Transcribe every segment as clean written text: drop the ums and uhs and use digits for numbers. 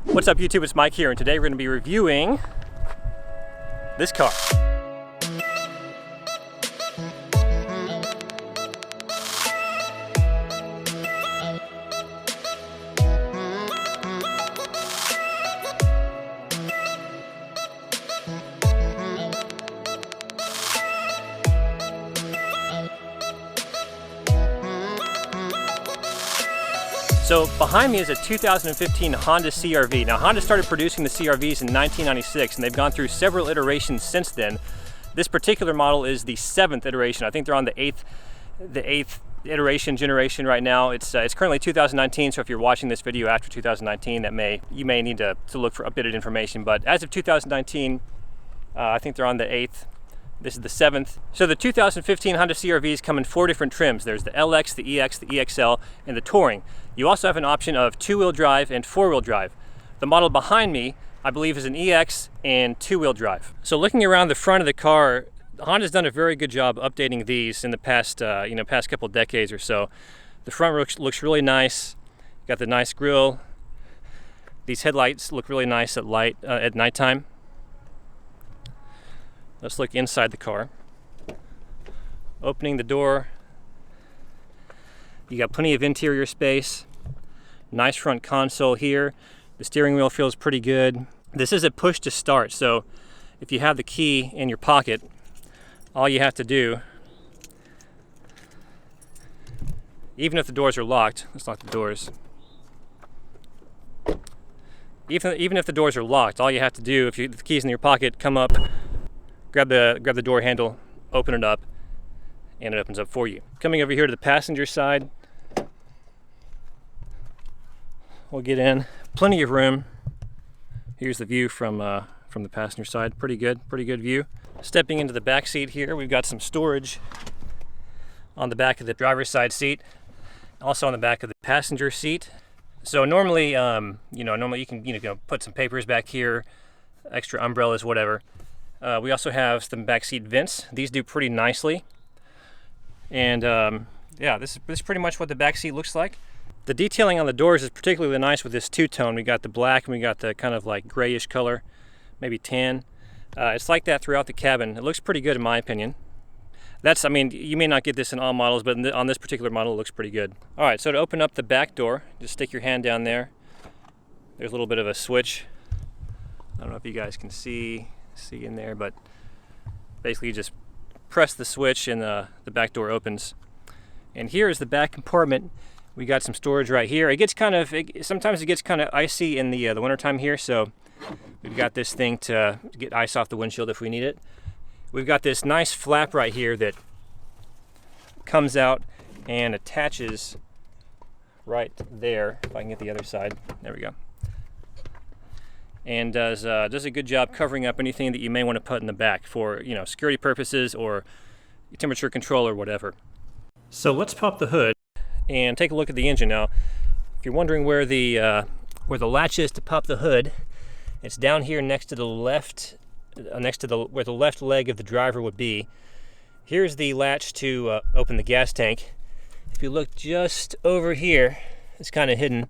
What's up YouTube, it's Mike here, and today we're going to be reviewing this car. So behind me is a 2015 Honda CRV. Now Honda started producing the CRVs in 1996 and they've gone through several iterations since then. This particular model is the 7th iteration. I think they're on the eighth generation right now. It's currently 2019, so if you're watching this video after 2019, you may need to look for updated information. But as of 2019, I think they're on the 8th. This is the 7th. So the 2015 Honda CRVs come in 4 different trims. There's the LX, the EX, the EX-L, and the Touring. You also have an option of 2-wheel drive and 4-wheel drive. The model behind me, I believe, is an EX and 2-wheel drive. So looking around the front of the car, Honda's done a very good job updating these in the past, past couple decades or so. The front looks really nice. Got the nice grille. These headlights look really nice at nighttime. Let's look inside the car. Opening the door, you got plenty of interior space. Nice front console here. The steering wheel feels pretty good. This is a push to start, so if you have the key in your pocket, all you have to do, even if the doors are locked, let's lock the doors. Even if the doors are locked, all you have to do, if the key's in your pocket, come up, grab the door handle, open it up, and it opens up for you. Coming over here to the passenger side, we'll get in. Plenty of room. Here's the view from the passenger side. Pretty good view. Stepping into the back seat here, we've got some storage on the back of the driver's side seat, also on the back of the passenger seat. So normally, normally you can put some papers back here, extra umbrellas, whatever. We also have some backseat vents. These do pretty nicely. And yeah, this is pretty much what the back seat looks like. The detailing on the doors is particularly nice with this two-tone. We got the black and we got the kind of like grayish color, maybe tan. It's like that throughout the cabin. It looks pretty good in my opinion. You may not get this in all models, but on this particular model it looks pretty good. All right, so to open up the back door, just stick your hand down there. There's a little bit of a switch. I don't know if you guys can see in there, but basically you just press the switch and the back door opens. And here is the back compartment. We got some storage right here. Sometimes it gets kind of icy in the wintertime here, so we've got this thing to get ice off the windshield if we need it. We've got this nice flap right here that comes out and attaches right there. If I can get the other side, there we go. And does a good job covering up anything that you may want to put in the back for security purposes or temperature control or whatever. So let's pop the hood and take a look at the engine. Now, if you're wondering where the latch is to pop the hood, it's down here next to the left, where the left leg of the driver would be. Here's the latch to open the gas tank. If you look just over here, it's kind of hidden.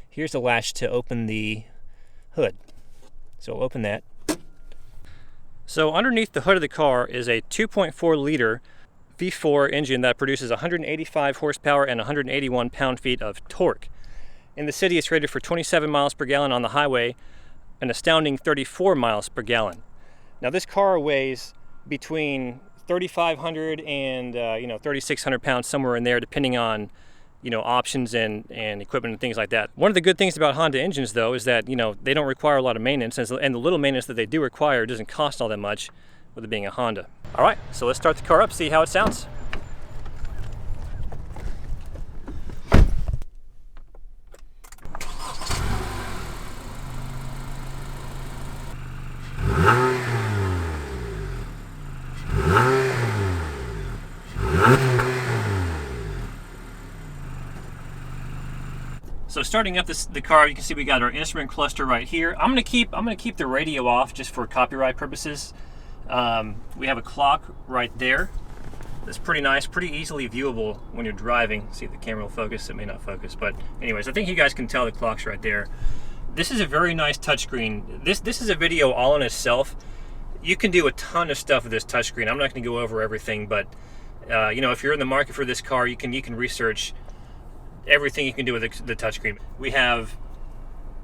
Here's the latch to open the hood. So we'll open that. So underneath the hood of the car is a 2.4 liter V4 engine that produces 185 horsepower and 181 pound-feet of torque. In the city, it's rated for 27 miles per gallon. On the highway, an astounding 34 miles per gallon. Now this car weighs between 3,500 and 3,600 pounds, somewhere in there, depending on options and equipment and things like that. One of the good things about Honda engines, though, is that they don't require a lot of maintenance, and the little maintenance that they do require doesn't cost all that much, with it being a Honda. All right, so let's start the car up, see how it sounds. So starting up the car, you can see we got our instrument cluster right here. I'm gonna keep the radio off just for copyright purposes. We have a clock right there. That's pretty nice, pretty easily viewable when you're driving. See if the camera will focus. It may not focus, but anyways, I think you guys can tell the clock's right there. This is a very nice touchscreen. This is a video all in itself. You can do a ton of stuff with this touchscreen. I'm not going to go over everything, but you know, if you're in the market for this car, you can research everything you can do with the touchscreen. We have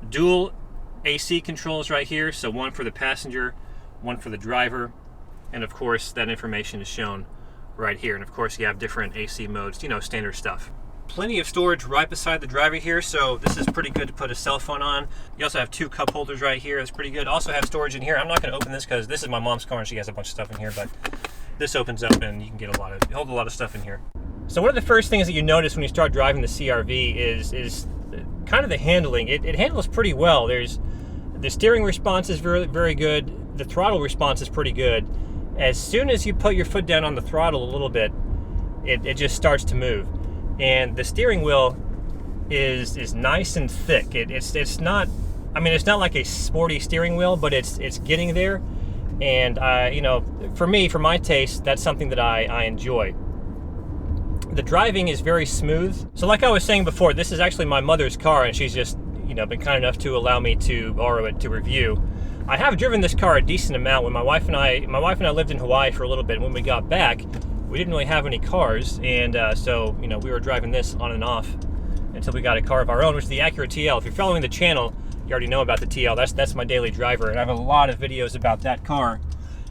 dual AC controls right here, so one for the passenger, one for the driver, and of course that information is shown right here. And of course you have different AC modes, you know, standard stuff. Plenty of storage right beside the driver here, so this is pretty good to put a cell phone on. You also have 2 cup holders right here. That's pretty good. Also have storage in here. I'm not going to open this because this is my mom's car and she has a bunch of stuff in here, but this opens up and you can get hold a lot of stuff in here. So one of the first things that you notice when you start driving the CRV is kind of the handling. It handles pretty well. The steering response is very, very good. The throttle response is pretty good. As soon as you put your foot down on the throttle a little bit, it just starts to move. And the steering wheel is nice and thick. It's not, I mean, it's not like a sporty steering wheel, but it's getting there. And you know, for me, for my taste, that's something that I enjoy. The driving is very smooth. So like I was saying before, this is actually my mother's car, and she's just, you know, been kind enough to allow me to borrow it to review. I have driven this car a decent amount. When my wife and I lived in Hawaii for a little bit, and when we got back, we didn't really have any cars, and so, you know, we were driving this on and off until we got a car of our own, which is the Acura TL. If you're following the channel, you already know about the TL. That's my daily driver, and I have a lot of videos about that car.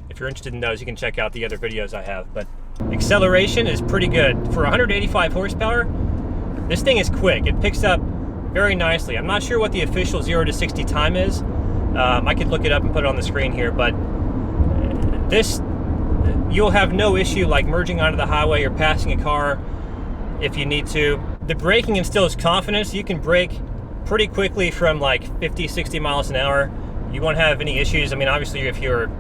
If you're interested in those, you can check out the other videos I have. But acceleration is pretty good. For 185 horsepower, this thing is quick. It picks up very nicely. I'm not sure what the official 0 to 60 time is. I could look it up and put it on the screen here, but this, you'll have no issue like merging onto the highway or passing a car if you need to. The braking instills confidence. You can brake pretty quickly from like 50, 60 miles an hour. You won't have any issues. I mean, obviously if you're,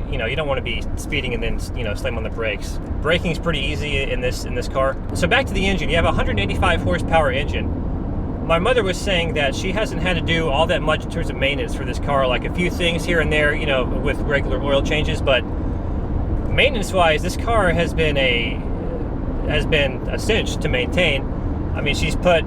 you know, you don't want to be speeding and then, you know, slam on the brakes. Braking is pretty easy in this car. So back to the engine. You have a 185 horsepower engine. My mother was saying that she hasn't had to do all that much in terms of maintenance for this car, like a few things here and there, you know, with regular oil changes, but maintenance-wise, this car has been a cinch to maintain. I mean, she put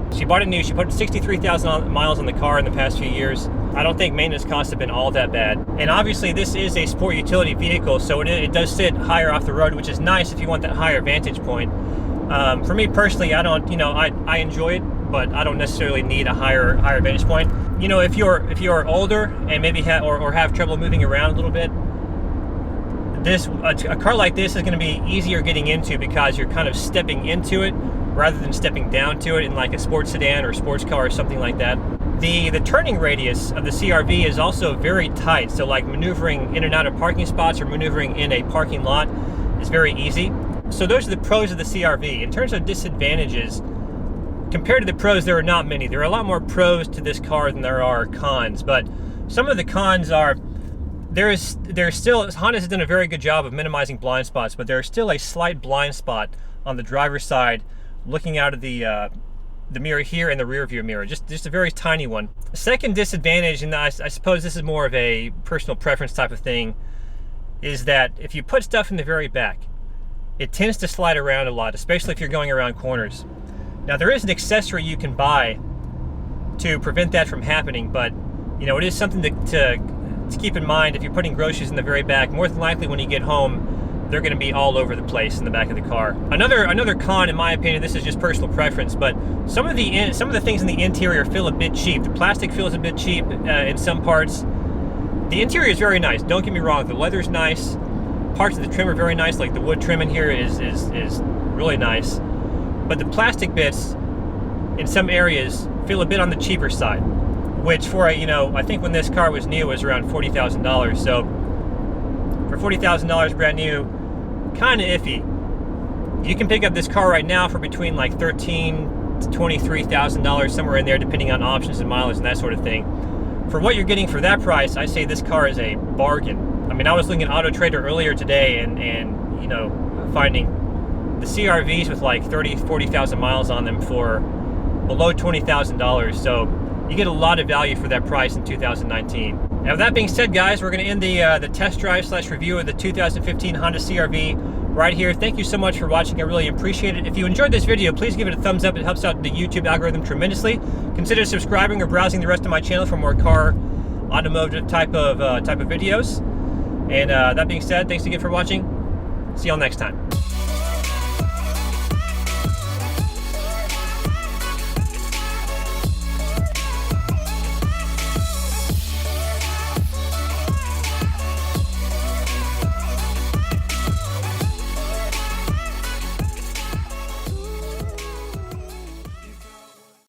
63,000 miles on the car in the past few years. I don't think maintenance costs have been all that bad. And obviously, this is a sport utility vehicle, so it does sit higher off the road, which is nice if you want that higher vantage point. For me personally, I don't, you know, I enjoy it, but I don't necessarily need a higher vantage point. You know, if you're older and maybe have trouble moving around a little bit, a car like this is going to be easier getting into because you're kind of stepping into it rather than stepping down to it in like a sports sedan or sports car or something like that. The turning radius of the CRV is also very tight, so like maneuvering in and out of parking spots or maneuvering in a parking lot is very easy. So those are the pros of the CRV. In terms of disadvantages, compared to the pros, there are not many. There are a lot more pros to this car than there are cons, but some of the cons are there's still, Honda has done a very good job of minimizing blind spots, but there's still a slight blind spot on the driver's side looking out of the mirror here and the rear view mirror, just a very tiny one. The second disadvantage, and I suppose this is more of a personal preference type of thing, is that if you put stuff in the very back, it tends to slide around a lot, especially if you're going around corners. Now there is an accessory you can buy to prevent that from happening, but you know, it is something to keep in mind. If you're putting groceries in the very back, more than likely when you get home, they're going to be all over the place in the back of the car. Another con, in my opinion, this is just personal preference, but some of the things in the interior feel a bit cheap. The plastic feels a bit cheap in some parts. The interior is very nice. Don't get me wrong. The leather's nice. Parts of the trim are very nice. Like the wood trim in here is really nice. But the plastic bits in some areas feel a bit on the cheaper side, which for you know, I think when this car was new, it was around $40,000. So for $40,000 brand new, kind of iffy. You can pick up this car right now for between like $13,000 to $23,000, somewhere in there, depending on options and mileage and that sort of thing. For what you're getting for that price, I say this car is a bargain. I mean, I was looking at Auto Trader earlier today and you know, finding the CRVs with like 30,000, 40,000 miles on them for below $20,000. So you get a lot of value for that price in 2019. Now, with that being said, guys, we're going to end the test drive / review of the 2015 Honda CRV right here. Thank you so much for watching. I really appreciate it. If you enjoyed this video, please give it a thumbs up. It helps out the YouTube algorithm tremendously. Consider subscribing or browsing the rest of my channel for more car, automotive type of videos. And that being said, thanks again for watching. See y'all next time.